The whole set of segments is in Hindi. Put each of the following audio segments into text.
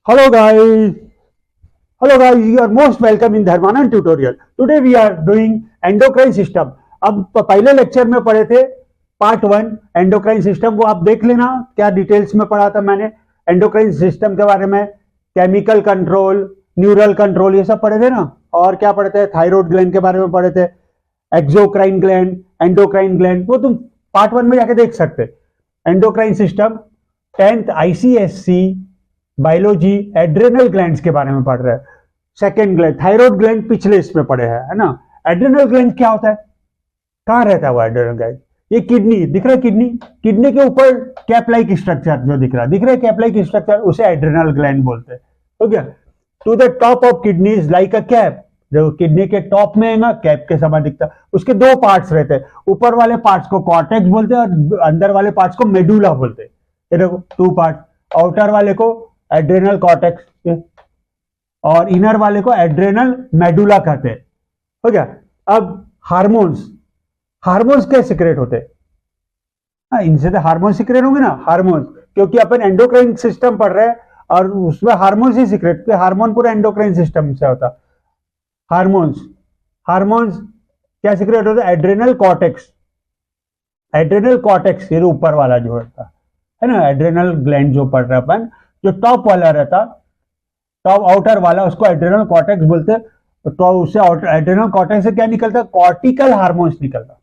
Hello guys, you are most welcome in Dharmanand tutorial. Today we are doing endocrine system. अब पहले लेक्चर में पढ़े थे पार्ट 1 एंडोक्राइन सिस्टम, वो आप देख लेना क्या डिटेल्स में पढ़ा था मैंने एंडोक्राइन सिस्टम के बारे में। केमिकल कंट्रोल, न्यूरल कंट्रोल, ये सब पढ़े थे ना। और क्या पढ़े थे, थायराइड ग्लैंड के बारे में पढ़े थे, एक्सोक्राइन ग्लैंड, एंडोक्राइन ग्लैंड, वो तुम पार्ट 1 में जाके देख सकते। Endocrine system 10th ICSC biology adrenal glands के बारे में पढ़ रहे हैं। सेकेंड ग्लैंड, थायराइड ग्लैंड पिछले इसमें पढ़े हैं, है ना। एड्रेनल ग्लैंड क्या होता है, कहाँ रहता है वो एड्रेनल ग्लैंड? ये किडनी दिख रहा है, किडनी के ऊपर कैप लाइक स्ट्रक्चर जो दिख रहा है कैप लाइक स्ट्रक्चर, उसे एड्रेनल ग्लैंड बोलते हैं। हो गया। To the top of kidney is like a cap, जो किडनी के टॉप में है ना, कैप के समान दिखता है। उसके दो पार्ट्स रहते हैं, ऊपर वाले पार्ट्स को कॉर्टेक्स बोलते हैं और अंदर वाले पार्ट्स को मेडुला बोलते हैं। ये देखो टू पार्ट, आउटर वाले को एड्रेनल कॉर्टेक्स और इनर वाले को एड्रेनल मेडुला कहते हैं। हो गया। अब हार्मोन्स क्या सिक्रेट होते हैं? इनसे तो हार्मोन सिक्रेट होंगे ना, हार्मोन्स, क्योंकि अपन एंडोक्राइन सिस्टम पढ़ रहे हैं और उसमें हार्मोन्स ही सिक्रेट, हार्मोन पूरा एंडोक्राइन सिस्टम से होता। हार्मोन्स क्या सिक्रेट होता है? एड्रेनल कॉर्टेक्स ये ऊपर वाला जो रहता है ना, एड्रेनल ग्लैंड जो पढ़ रहे अपन, जो टॉप वाला रहता, टॉप आउटर वाला, उसको एड्रेनल कॉर्टेक्स बोलते हैं। तो उससे एड्रेनल कॉर्टेक्स से क्या निकलता है? कॉर्टिकल हार्मोन्स निकलता।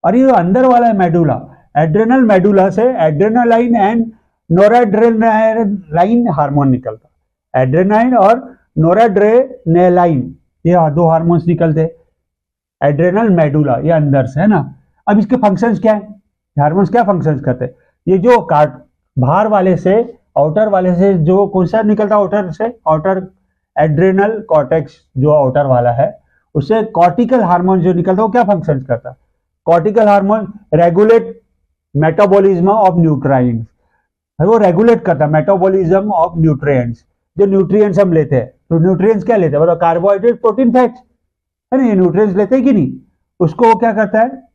और ये अंदर वाला है मेडुला, एड्रेनल मेडुला से एड्रेनालाइन एंड नोराड्रेनालाइन हार्मोन निकलता। एड्रेनाइन और नोराड्रेनालाइन ये दो हार्मोन्स निकलते एड्रेनल मेडुला, ये अंदर से, है ना। अब इसके फंक्शंस क्या है, हार्मोन्स क्या फंक्शंस करते हैं? ये जो बाहर वाले से, आउटर वाले से जो कौन सा निकलता है, आउटर से, आउटर एड्रेनल कॉर्टेक्स जो आउटर वाला है, उससे कॉर्टिकल हार्मोन जो निकलता है, वो क्या फंक्शंस करता है? Cortical hormone regulate metabolism of nutrients, वो रेगुलेट करता है मेटाबॉलिज्म ऑफ न्यूट्रिएंट्स। जो न्यूट्रिएंट्स हम लेते हैं, तो न्यूट्रिएंट्स क्या लेते हैं? मतलब कार्बोहाइड्रेट, प्रोटीन, फैट्स, है ना। ये न्यूट्रिएंट्स लेते हैं कि नहीं, उसको वो क्या करता है?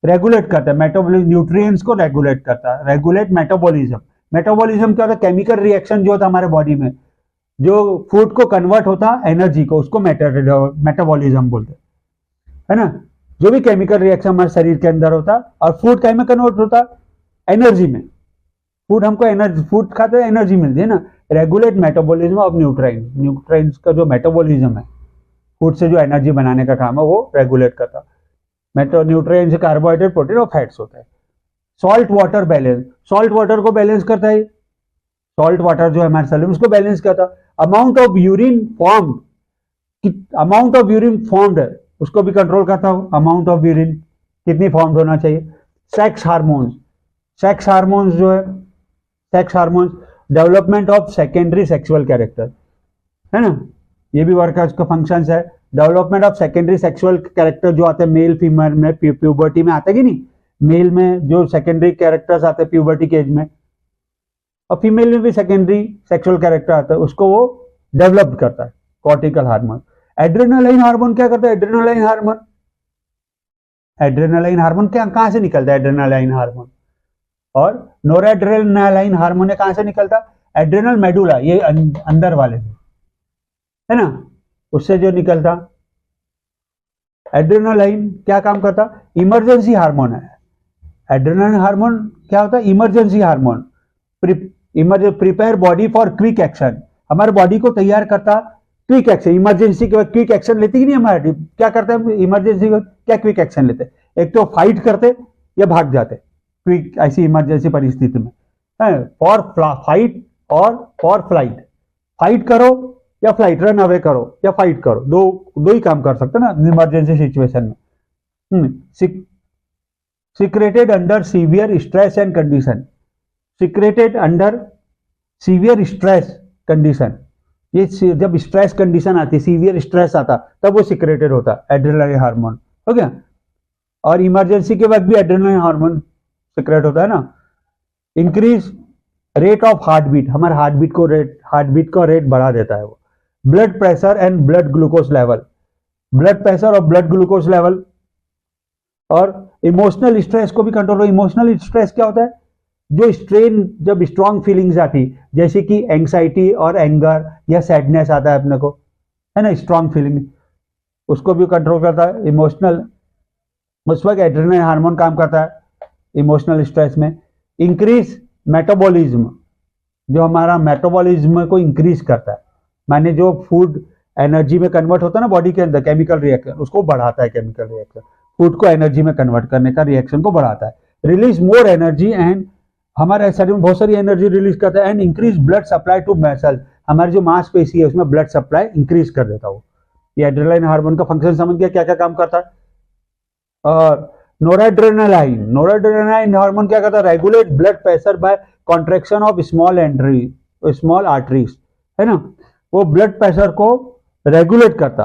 रेगुलेट करता है मेटाबॉलिज्म, न्यूट्रिएंट्स को रेगुलेट करता है, रेगुलेट मेटाबॉलिज्म। मेटाबॉलिज्म क्या होता है? केमिकल रिएक्शन जो होता है हमारे बॉडी में, जो फूड को कन्वर्ट होता है एनर्जी को, उसको मेटाबॉलिज्म बोलते हैं, है ना। जो भी केमिकल रिएक्शन हमारे शरीर के अंदर होता है, और फूड क्या में कन्वर्ट होता है? एनर्जी में। फूड हमको एनर्जी, फूड खाते हैं एनर्जी मिलती है ना। रेगुलेट मेटाबॉलिज्म ऑफ न्यूट्रिएंट्स का जो मेटाबॉलिज्म है, फूड से जो एनर्जी बनाने का काम है, वो रेगुलेट करता है। न्यूट्रिएंट्स कार्बोहाइड्रेट, प्रोटीन और फैट्स होता है। Salt water balance, salt water को बैलेंस करता है। सॉल्ट वाटर जो है हमारे शरीर में, उसको बैलेंस करता है। अमाउंट ऑफ यूरिन फॉर्म्ड है, उसको भी कंट्रोल करता हूं। अमाउंट ऑफ यूरिन कितनी फॉर्म्ड होना चाहिए। सेक्स हार्मोन्स जो है, sex hormones, development of secondary sexual character, है ना। ये भी वर्क है, उसका फंक्शन है। Development of secondary sexual character जो आते हैं मेल फीमेल में, प्यूबर्टी में आते कि नहीं, मेल में जो सेकेंडरी कैरेक्टर्स आते हैं प्यूबर्टी के एज में, और फीमेल में भी सेकेंडरी सेक्सुअल कैरेक्टर आता है, उसको वो डेवलप करता है कॉर्टिकल हार्मोन। एड्रेनालाइन हार्मोन क्या करता है? एड्रेनालाइन हार्मोन क्या, कहां से निकलता है? Adrenaline hormone. और नोराड्रेनालाइन हार्मोन कहां से निकलता? एड्रेनल मेडुला, ये अंदर वाले से, है ना, उससे जो निकलता। एड्रेनालाइन क्या काम करता? इमरजेंसी हार्मोन है। एड्रेनालाइन हार्मोन क्या होता है? Emergency hormone, prepare body for quick action, हमारे बॉडी को तैयार करता क्विक एक्शन। इमरजेंसी के बाद क्विक एक्शन लेती कि नहीं हमारे, क्या करते हैं इमरजेंसी में? क्या क्विक एक्शन लेते? एक तो फाइट करते या भाग जाते क्विक, ऐसी इमरजेंसी परिस्थिति में, फॉर फाइट और फॉर फ्लाइट। फाइट करो या फ्लाइट, रन अवे करो या फाइट करो, दो ही काम कर सकते ना इमरजेंसी सिचुएशन में। Secreted under severe stress and condition, secreted under severe stress condition, ये जब स्ट्रेस कंडीशन आती, सीवियर स्ट्रेस आता, तब वो सिक्रेटेड होता एड्रेनालाइन हार्मोन। हो गया। और इमरजेंसी के वक्त भी एड्रेनालाइन हार्मोन सिक्रेट होता है ना। इंक्रीज रेट ऑफ हार्टबीट, हमारे हार्टबीट का रेट बढ़ा देता है वो। Blood pressure and blood glucose level, blood pressure और ब्लड ग्लूकोज लेवल। और इमोशनल स्ट्रेस को भी कंट्रोल। इमोशनल स्ट्रेस क्या होता है? जो स्ट्रेन, जब स्ट्रॉन्ग फीलिंग्स आती, जैसे कि एंग्जाइटी और एंगर या सैडनेस आता है अपने को, है ना, स्ट्रॉन्ग फीलिंग, उसको भी कंट्रोल करता है। इमोशनल, उस वक्त एड्रेनलिन हार्मोन काम करता है इमोशनल स्ट्रेस में। इंक्रीज मेटाबॉलिज्म, जो हमारा मेटाबॉलिज्म को इंक्रीज करता है, माने जो फूड एनर्जी में कन्वर्ट होता है ना बॉडी के अंदर, केमिकल रिएक्शन, उसको बढ़ाता है। केमिकल रिएक्शन फूड को एनर्जी में कन्वर्ट करने का रिएक्शन को बढ़ाता है। रिलीज मोर एनर्जी एंड, हमारे शरीर में बहुत सारी एनर्जी रिलीज करता है। And increase blood supply to muscle, हमारी जो मांसपेशी है उसमें ब्लड सप्लाई इंक्रीज कर देता है। ये एड्रेनलिन हार्मोन का फंक्शन समझ गया, क्या क्या काम करता है। और नोराड्रेनालाइन, नोराड्रेनालाइन हार्मोन क्या करता है, regulate blood pressure by contraction of small arteries, है ना, वो ब्लड प्रेशर को रेगुलेट करता,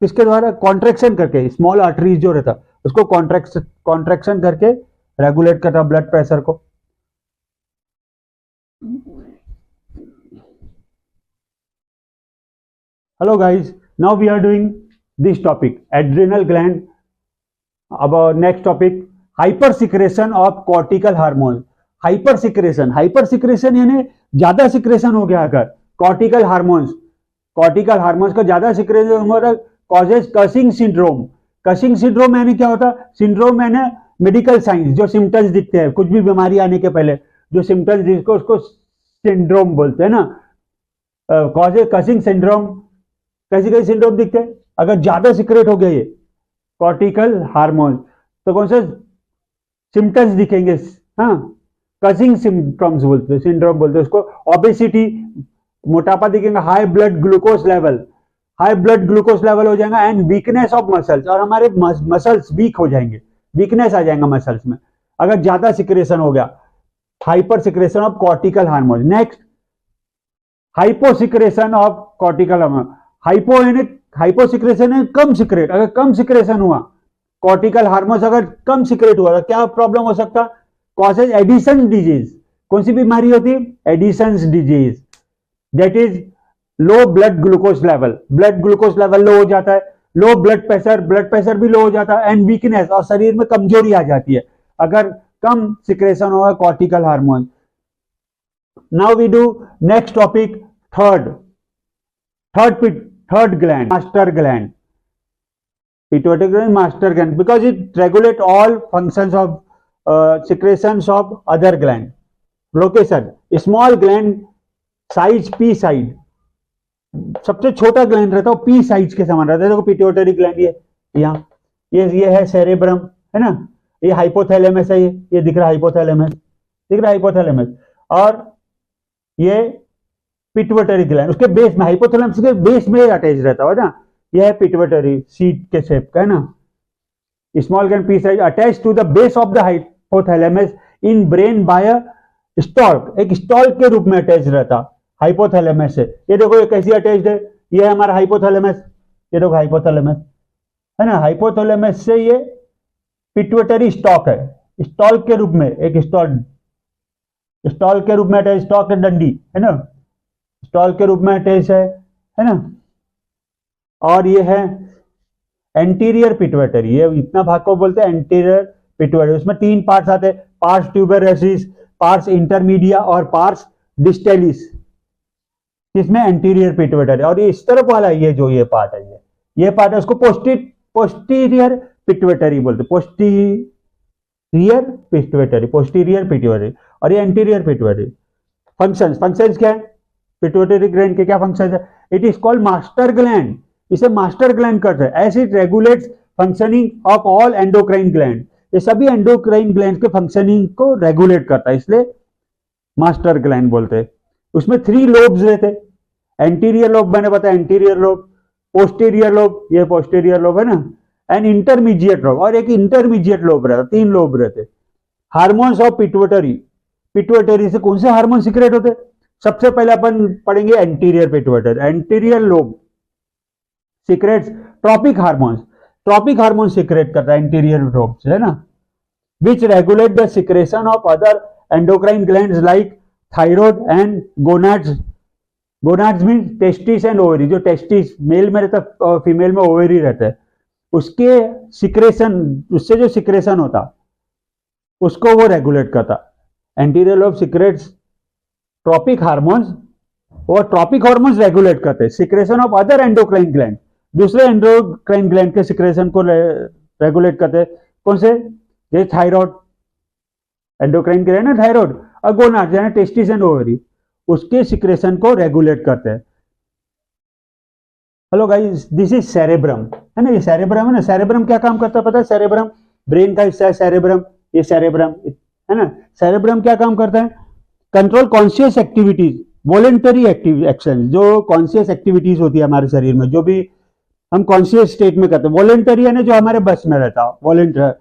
किसके द्वारा, कॉन्ट्रैक्शन करके, स्मॉल आर्टरीज जो रहता उसको कॉन्ट्रैक्शन करके रेगुलेट करता ब्लड प्रेशर को। Hello guys, now we are doing this topic, adrenal gland. अब next topic, hyper secretion of cortical hormone. Hyper secretion यानी ज्यादा सिक्रेशन हो गया अगर कॉर्टिकल हार्मोन्स का ज्यादा सिक्रेशन हो रहा, causes causing syndrome. Causing syndrome यानी क्या होता है, सिंड्रोम यानी मेडिकल साइंस, जो सिम्टम्स दिखते हैं कुछ भी बीमारी आने के पहले जो सिम्टम्स दिखते हैं उसको सिंड्रोम बोलते हैं ना। कॉजेज कसिंग सिंड्रोम, कैसे सिंड्रोम दिखते हैं, अगर ज्यादा सिक्रेट हो गया ये कॉर्टिकल हार्मोन तो कौन से सिम्टम्स दिखेंगे, हाँ, कसिंग सिम्टम्स बोलते हैं, सिंड्रोम बोलते हैं उसको। ओबेसिटी, मोटापा दिखेगा, हाई ब्लड ग्लूकोज लेवल हो जाएगा, एंड वीकनेस ऑफ मसल्स, और हमारे मसल्स वीक हो जाएंगे, वीकनेस आ जाएगा मसल्स में अगर ज्यादा सिक्रेशन हो गया, hyper secretion of cortical hormone. Next, hypo secretion of cortical hormone. Hypo secretion है कम सिक्रेट, अगर कम सिक्रेशन हुआ कॉर्टिकल हार्मोन्स, अगर कम सिक्रेट हुआ तो क्या प्रॉब्लम हो सकता, कॉजेज एडिशन डिजीज। कौन सी बीमारी होती है, Addison disease, that is low blood glucose level low हो जाता है, लो ब्लड प्रेशर भी लो हो जाता है, एंड वीकनेस, और शरीर में कमजोरी आ जाती है अगर कम सिक्रेशन होगा cortical hormone. Now we do next topic, third gland, master gland, pituitary gland, master gland, because it regulate all functions of secretions of other gland. Location, small gland, size p side, सबसे छोटा ग्लैंड रहता है पी साइज के समान रहता है। देखो पिट्यूटरी ग्लैंड यहाँ ये है सेरेब्रम, है ना, ये हाइपोथैलेमस है, ये दिख रहा है हाइपोथैलेमस, और ये पिट्यूटरी ग्लैंड उसके बेस में, हाइपोथैलेमस के बेस में अटैच रहता है ना, यह है पिट्यूटरी सीट के शेप का, है ना। Small gland pea size attach to the base of the hypothalamus in brain by a stalk, एक स्टॉल्क के रूप में अटैच रहता हाइपोथैलेमस से। ये देखो ये कैसी अटैच्ड है, ये है हमारा हाइपोथैलेमस, ये देखो हाइपोथैलेमस, है ना, हाइपोथैलेमस से ये पिट्यूटरी स्टॉक है, स्टॉल्क के रूप में, एक स्टॉल्क के रूप में अटैच, स्टॉक है डंडी, है ना, स्टॉल के रूप में अटैच है ना। और ये है एंटीरियर पिट्यूटरी, ये इतना भाग को बोलते हैं एंटीरियर पिट्यूटरी। उसमें 3 पार्ट्स आते हैं, पार्ट्स ट्यूबेरोसिस, पार्ट्स इंटरमीडिया और पार्ट्स डिस्टेलिस, इसमें एंटीरियर पिट्यूटरी। और ये इस तरफ वाला ये जो ये पार्ट है, ये पार्ट है उसको पोस्टीरियर पिट्यूटरी बोलते, पोस्टीरियर पिट्यूटरी, और ये एंटीरियर पिट्यूटरी। फंक्शंस क्या है पिट्यूटरी ग्लैंड के, क्या फंक्शन है, it is called master gland, इसे मास्टर ग्लैंड करते हैं, as it regulates functioning of all endocrine gland, ये सभी एंडोक्राइन ग्लैंड के फंक्शनिंग को रेगुलेट करता है, इसलिए मास्टर ग्लैंड बोलते हैं। उसमें 3 लोब्स रहते, एंटीरियर लोब मैंने बताया, एंटीरियर लोब, पोस्टीरियर लोब, ये पोस्टीरियर लोब है ना, एंड इंटरमीडिएट लोब, और एक इंटरमीडिएट लोब रहता, 3 लोब रहते। हार्मोन्स ऑफ पिट्यूटरी से कौन से हार्मोन सिक्रेट होते, सबसे पहले अपन पढ़ेंगे anterior pituitary. Anterior lobe secretes tropic hormone secrete करता है एंटीरियर लोब से, है ना, which regulate the secretion of other endocrine glands like thyroid and gonads mean testis and ovary, जो टेस्टिस मेल में रहता है फीमेल में ओवरी रहता है, उसके सिक्रेशन, उससे जो सिक्रेशन होता उसको वो रेगुलेट करता। Anterior lobe secretes tropic hormones, और ट्रॉपिक हार्मोन्स रेगुलेट करते हैं secretion of other endocrine gland, दूसरे एंडोक्राइन ग्लैंड के सिक्रेशन को रेगुलेट करते हैं। कौन से? ये थायराइड, एंडोक्राइन ग्लैंड है थायराइड, और गोनाड यानी टेस्टिस एंड ओवरी, उसके सिक्रेशन को रेगुलेट करते हैं। Hello guys, this is cerebrum, है ना, ये सेरेब्रम है ना। सेरेब्रम क्या काम करता है पता है? सेरेब्रम ब्रेन का हिस्सा है सेरेब्रम, ये सेरेब्रम है ना। सेरेब्रम क्या काम करता है? Control conscious activities, voluntary action, जो कॉन्शियस एक्टिविटीज होती है हमारे शरीर में, जो भी हम कॉन्शियस स्टेट में करते हैं, वॉलेंटरी है ना, जो हमारे बस में रहता है, वॉलेंटर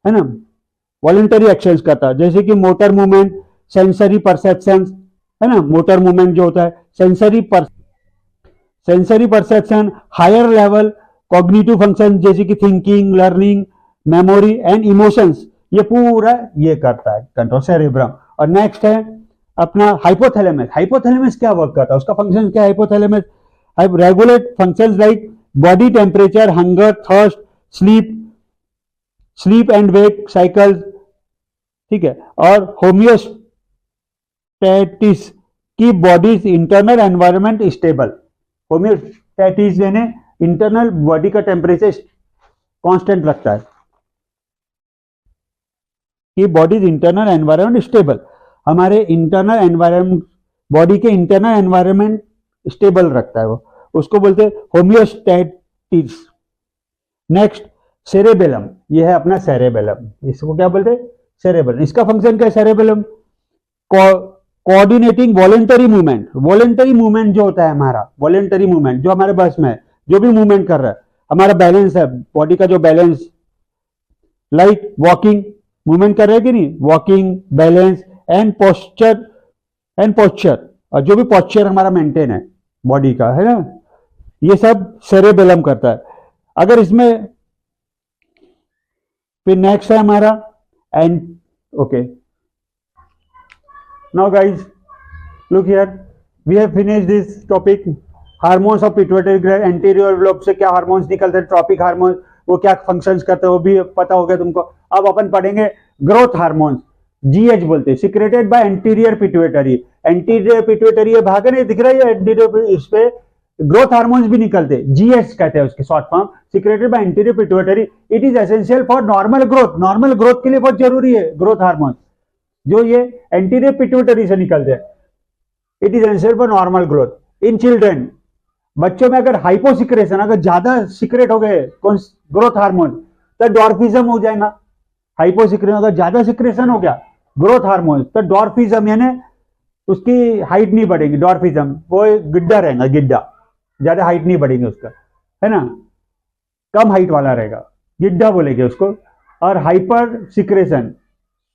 है ना, वॉलेंटरी एक्शंस करता है, जैसे कि मोटर मूवमेंट, सेंसरी परसेप्शन, है ना, मोटर मूवमेंट जो होता है, sensory perception, higher level cognitive function जैसे कि thinking, learning, memory and emotions, ये पूरा ये करता है कंट्रोल सेरेब्रम। और नेक्स्ट है अपना हाइपोथैलेमस। हाइपोथैलेमस क्या वर्क करता है? उसका फंक्शन क्या है? Hypothalamus regulate functions like body temperature, hunger, thirst, sleep and wake cycle, ठीक है, और होम्योस्टैटिस की body's internal environment stable. Homeostasis यानी इंटरनल बॉडी का टेम्परेचर कांस्टेंट रखता है, कि बॉडीज इंटरनल एनवायरनमेंट स्टेबल, हमारे इंटरनल एनवायरनमेंट, बॉडी के इंटरनल एनवायरनमेंट स्टेबल रखता है वो, उसको बोलते हैं होम्योस्टैटिस। नेक्स्ट सेरेबेलम, ये है अपना सेरेबेलम, इसको क्या बोलते हैं? सेरेबेलम। इसका फंक्शन क्या है? Cerebellum coordinating voluntary movement, voluntary movement जो होता है हमारा, वॉलेंटरी मूवमेंट जो हमारे बस में है, जो भी मूवमेंट कर रहा है, हमारा बैलेंस है, बॉडी का जो बैलेंस, लाइक वॉकिंग, मूवमेंट कर रहे हैं कि नहीं, वॉकिंग, बैलेंस एंड पोस्चर, और जो भी पोस्चर हमारा मेंटेन है बॉडी का, है ना, ये सब सेरेबेलम करता है। अगर इसमें फिर नेक्स्ट है हमारा and okay, now guys look here, we have finished this topic, hormones of pituitary gland, anterior lobe से क्या हार्मोन्स निकलते हैं, ट्रॉपिक हार्मोन्स, वो क्या फंक्शंस करते हैं वो भी पता हो गया तुमको। अब अपन पढ़ेंगे ग्रोथ हार्मोन्स, जीएच बोलते हैं, secreted by anterior pituitary. Anterior pituitary ये भाग है, नहीं दिख रहा है, एंटीरियर, इस पे ग्रोथ हार्मोन्स भी निकलते हैं, जीएच कहते हैं उसके short form, secreted by anterior pituitary. It is essential for normal growth, normal growth के लिए बहुत जरूरी है ग्रोथ हार्मोन, जो ये एंटीरियर पिट्यूटरी से निकलते हैं। It is essential for normal growth in children. बच्चों में अगर हाइपोसिक्रेशन, अगर ज्यादा सिक्रेट हो गए कौन ग्रोथ हार्मोन, तो डॉर्फिज्म हो जाएगा। हाइपोसिक्रेशन, अगर ज्यादा सिक्रेशन हो गया ग्रोथ हार्मोन, तो डॉर्फिज्म यानी उसकी हाइट नहीं बढ़ेगी, डॉर्फिज्म, वो गिड्डा रहेगा, गिड्डा, ज्यादा हाइट नहीं बढ़ेगी उसका, है ना, कम हाइट वाला रहेगा, गिड्डा बोलेंगे उसको। और हाइपर सिक्रेशन,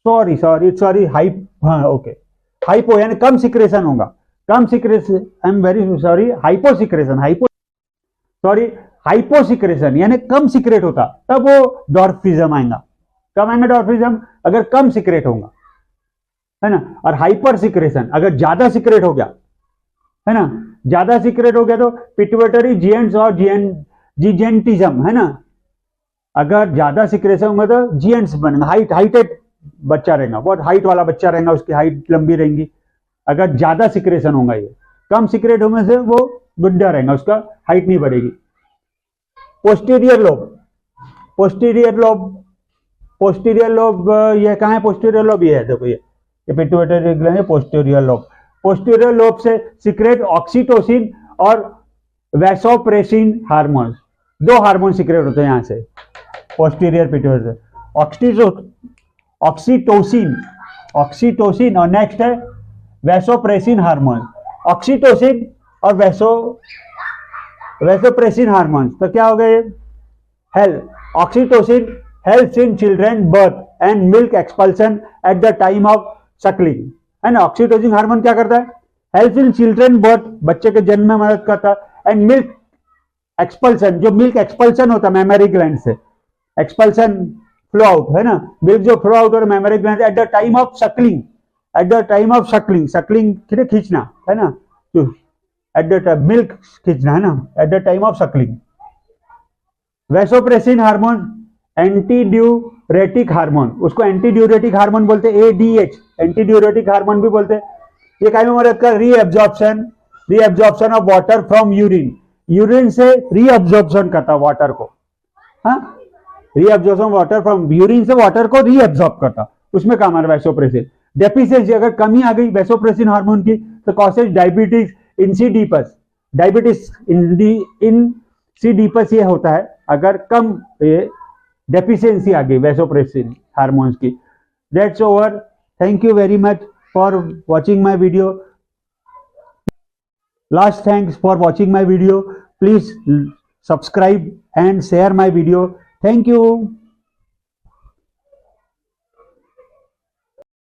सॉरी हाइप, हाँ ओके, हाइपो यानी कम सिक्रेशन होगा, कम secretion, I am very sorry, hyposecretion, hyposecretion यानी कम सिक्रेट होता, तब वो डॉर्फिज्म आएगा। कम आएगा डॉर्फिज्म अगर कम सिक्रेट होगा, है ना। और हाइपर सिक्रेशन अगर ज्यादा सिक्रेट हो गया, है ना, ज्यादा सिक्रेट हो गया तो पिट्यूटरी जीएंट्स और जीजेंटिज्म, है ना, अगर ज्यादा सिक्रेशन होगा तो जीएंट्स बनेगा, हाइटेड बच्चा रहेगा, बहुत हाइट वाला बच्चा रहेगा, उसकी हाइट लंबी रहेगी। अगर ज्यादा सिक्रेशन होगा, ये कम सिक्रेट होने से वो गुड्डा रहेगा, उसका हाइट नहीं बढ़ेगी। पोस्टीरियर लोब ये कहाँ है? पोस्टीरियर लोब ये है, देखो ये पिट्यूटरी ग्लैंड है, पोस्टीरियर लोब। पोस्टीरियर लोब से सिक्रेट ऑक्सीटोसिन और वैसोप्रेसिन हार्मोन, दो हार्मोन सिक्रेट होते हैं यहां से पोस्टीरियर पिट्यूटरी, ऑक्सीटोसिन और नेक्स्ट है वैसोप्रेसिन हार्मोन। ऑक्सीटोसिन और वैसोप्रेसिन हार्मोन, तो क्या हो गए? Oxytocin helps in children birth and milk expulsion at the time of Suckling, है ना। ऑक्सीटोसिन हार्मोन क्या करता है? हेल्प्स इन चिल्ड्रन बर्थ, बच्चे के जन्म में मदद करता है, एंड मिल्क एक्सपल्सन, जो मिल्क एक्सपल्सन होता है मेमोरी ग्लैंड से, एक्सपल्सन फ्लो आउट, है ना, मिल्क जो फ्लो आउट हो रहा है memory gland at the time of Suckling, Suckling खींचना, है ना, एट द मिल्क खींचना, है ना, at the time of Suckling. Vasopressin hormone anti diuretic hormone, उसको एंटी ड्यूरेटिक हार्मोन बोलते हैं, ADH, एंटी ड्यूरेटिक हार्मोन भी बोलते हैं। ये काय में मदद कर, reabsorption of water from urine, urine से रीअब्जॉर्प्शन करता वाटर को, हाँ, रीअब्जॉर्प्शन वाटर फ्रॉम यूरिन से वाटर को रीअब्जॉर्ब करता, उसमें काम आ रहा है वैसोप्रेसिन। डेफिशिएंसी, अगर कमी आ गई वैसोप्रेसिन हार्मोन की तो causes diabetes insipidus, diabetes insipidus ये होता है अगर कम डेफिशिएंसी आ गई वैसोप्रेसिन हार्मोन्स की। That's over, thank you very much for watching my video, last thanks for watching my video, please subscribe and share my video, thank you।